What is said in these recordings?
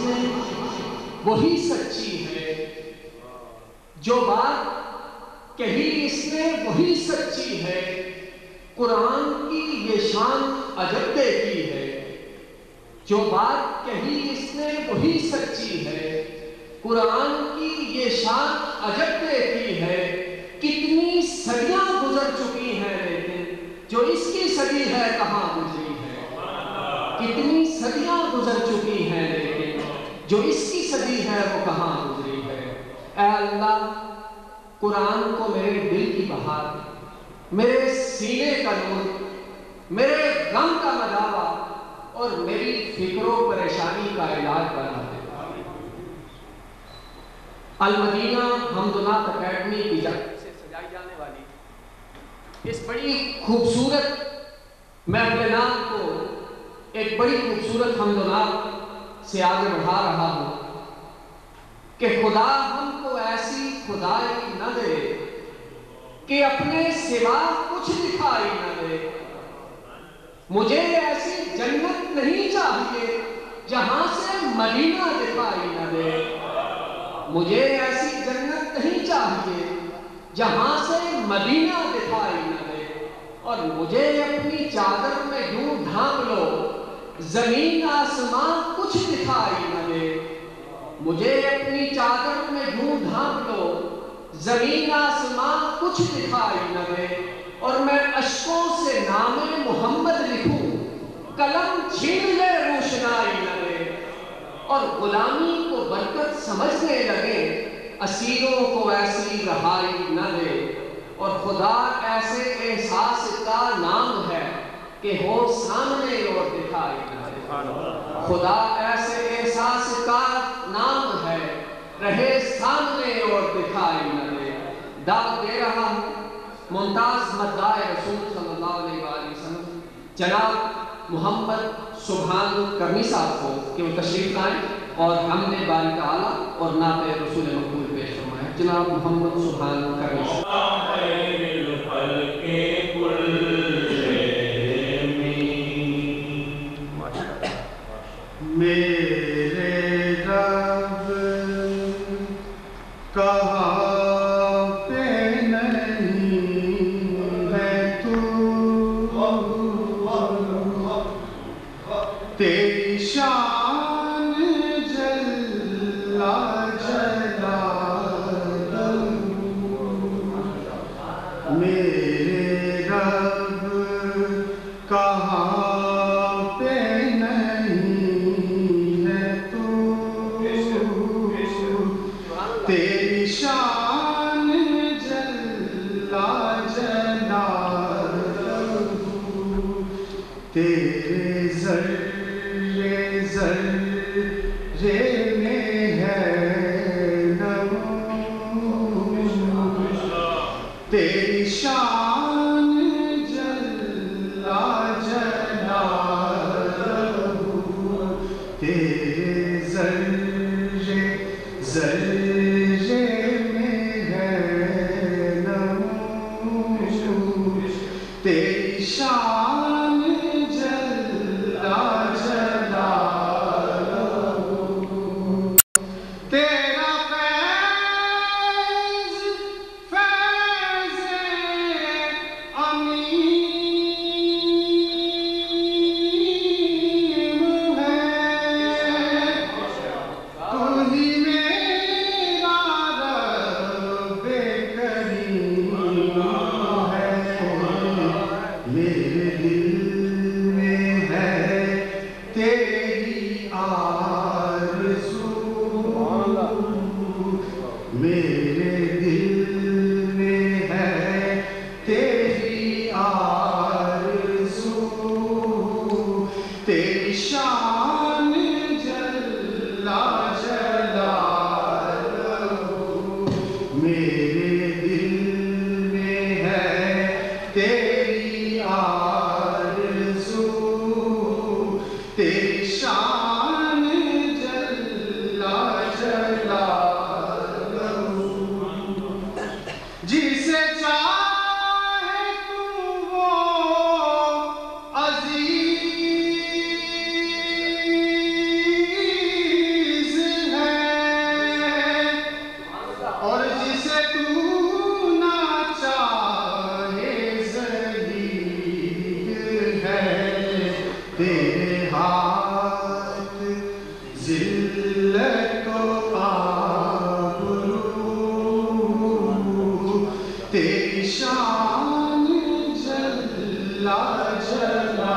نے وہی سچی ہے، جو بات کہی اس نے وہی سچی ہے، قرآن کی یہ شان عجب کی ہے، جو بات کہی اس نے وہی سچی ہے، قرآن کی یہ شان عجب کی ہے، کتنی صدیاں گزر چکی ہیں لیکن جو اس کی صدی ہے کہاں گزری ہے، کتنی صدیاں گزر چکی ہیں لیکن جو اس کی صدی ہے وہ کہاں گزری ہے۔ اے اللہ، قرآن کو میرے دل کی بہار، میرے سینے کا نور، میرے غم کا مداوا اور میری فکر و پریشانی کا علاج بنا دے۔ المدینہ حمداللہ اکیڈمی کی جانب سے سجائی جانے والی اس بڑی خوبصورت محفل نام کو ایک بڑی خوبصورت حمداللہ سے آگے بڑھا رہا ہوں کہ خدا ہم کو ایسی خدائی نہ دے کہ اپنے سوا کچھ دکھائی نہ دے۔ مجھے ایسی جنت نہیں چاہیے جہاں سے مدینہ دکھائی نہ دے، مجھے ایسی جنت نہیں چاہیے جہاں سے مدینہ دکھائی نہ دے، اور مجھے اپنی چادر میں یوں ڈھانپ لو زمین آسمان کچھ دکھائی نہ دے، مجھے اپنی چادر میں یوں ڈھانپ لو زمین آسمان کچھ دکھائی نہ دے، اور میں اشکوں سے نام محمد لکھوں قلم چھین لے روشنائی نہ دے، اور غلامی کو برکت سمجھنے لگے اسیروں کو ایسی رہائی نہ دے، اور خدا ایسے احساس کا نام ہے کہ ہو سامنے اور دکھائی نہ دے، خدا ایسے احساس کا نام ہے رہے سامنے اور دکھائی نہ دے۔ دعوت دے رہا ہوں ممتاز مداح رسول صلی اللہ علیہ وآلہ وسلم جناب محمد سبحان کرمی صاحب کو کہ وہ تشریف لائیں اور حمد باری تعالیٰ اور نعت رسول مقبول پیش فرمائیں۔ جناب محمد سبحان کرمی صاحب۔ میرے رب کہاں پہ نہیں ہے تو، تیری شان جل جلالہ، میرے رب کہاں پہ نہیں ہے تو، تیری شان جل جلالہ، تیرے ذرے ذرے میں ہے نمو، تیری شان جل جلالہ، تیرے ذرے ذرے میں ہے نمو، تیری شان جل جلالہ، تیرا فیض فیض عمیم ہے، تو ہی میرا رب کریم ہے، میرے دل میں ہے تیری آرزو، میرے دل میں ہے تیری آرزو، تیری شان جل جلالہ، میرے دل میں ہے تیری آرزو، تیری شان جل جلالہ، جسے چاہے تو وہ عزیز ذلت و آبرو تیری شان جل جلالہ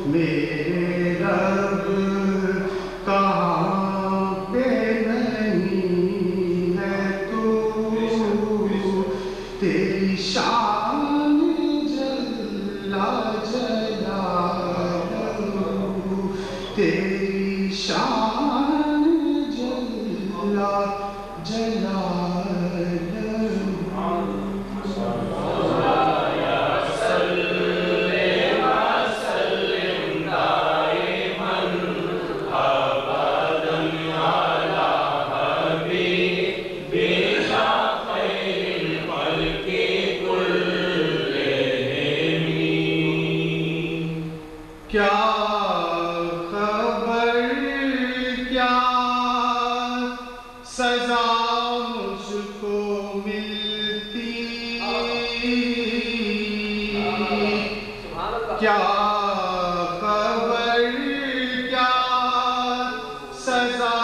میرے رب کہاں پہ نہیں ہے تو تیری شان جل جلالہ تیری شان جل جلالہ کیا خبر کیا سزا مجھ کو ملتی کیا خبر کیا سزا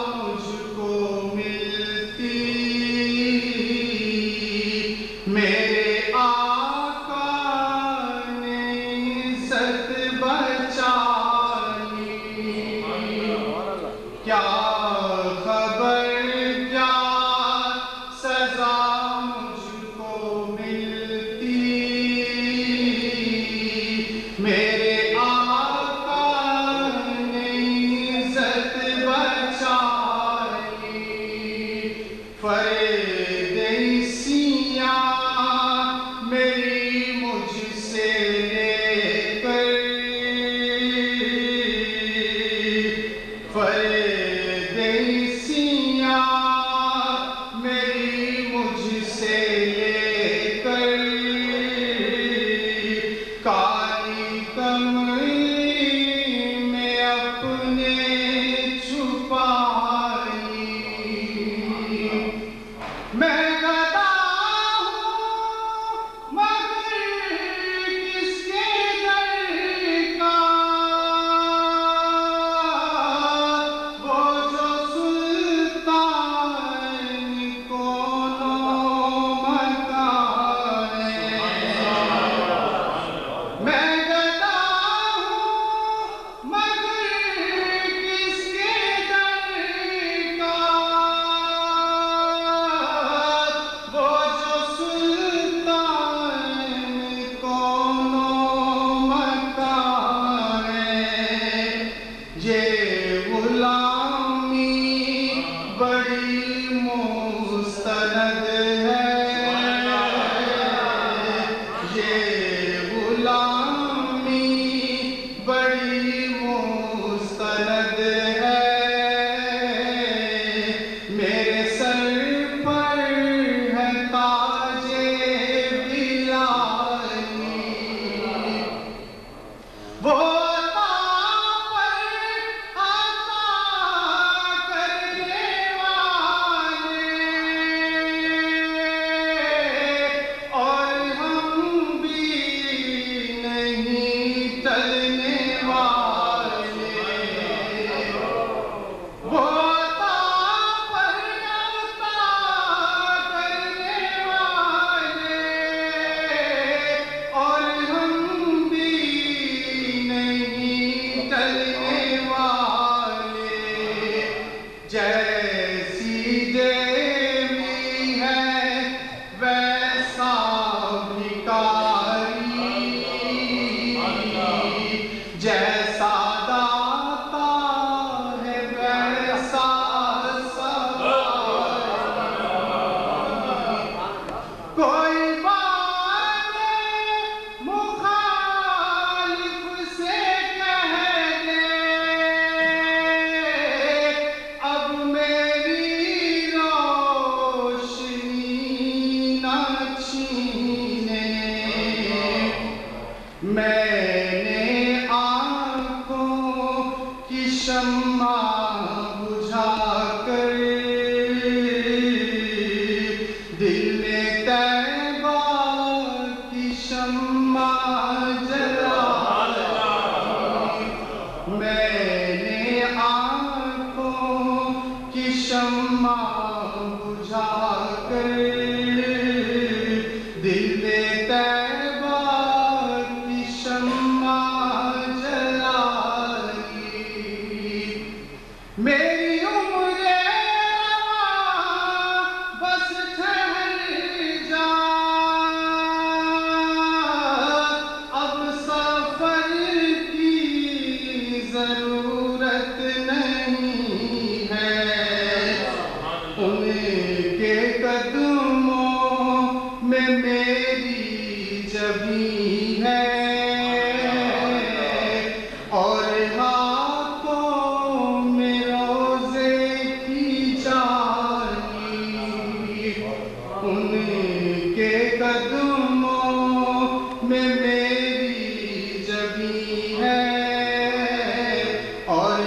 مجھ کو ملتی میرے آقا نے عزت بچائی کیا خبر کیا سزا مجھ کو ملتی میرے آقا نے عزت بچائی فرید سیاں میری مجھ سے لے کر فرید سیاں میری مجھ سے لے کر کالی کمری میں اپنے چھپائی میں گدا ہوں مگر کس کے در کا وہ جو سلطان کونوں مکان میں گدا ہوں مگر کس کے در کا وہ جو سلطان کونوں مکان یہ غلامی بڑی مستند ہے یہ غلامی بڑی مستند ہے میرے سر پر ہے تاج بلالی وہ عطا پر عطا کرنے والے اور ہم بھی نہیں ٹلنے والے وہ عطا پر عطا کرنے والے اور ہم بھی نہیں ٹلنے والے جیسی دیوی ہے ویسا بھکاری جیسا داتا ہے ویسا سواری کوئی بات مخالف سے کہہ دے اب میری روشنی نہ چھینے میں نے آنکھوں کی شمع بجھا کر دل میں طیبہ کی شمع جلا میں شمع بجھا کر دل طیبہ کی شمع جلائی میری عمر بس ٹھہر جا اب سفر کی ضرورت نہیں ہے ان کے قدموں میں میری جبیں ہے اور ہاتھوں میں روزے کی جالی ان کے قدموں میں میری جبیں ہے اور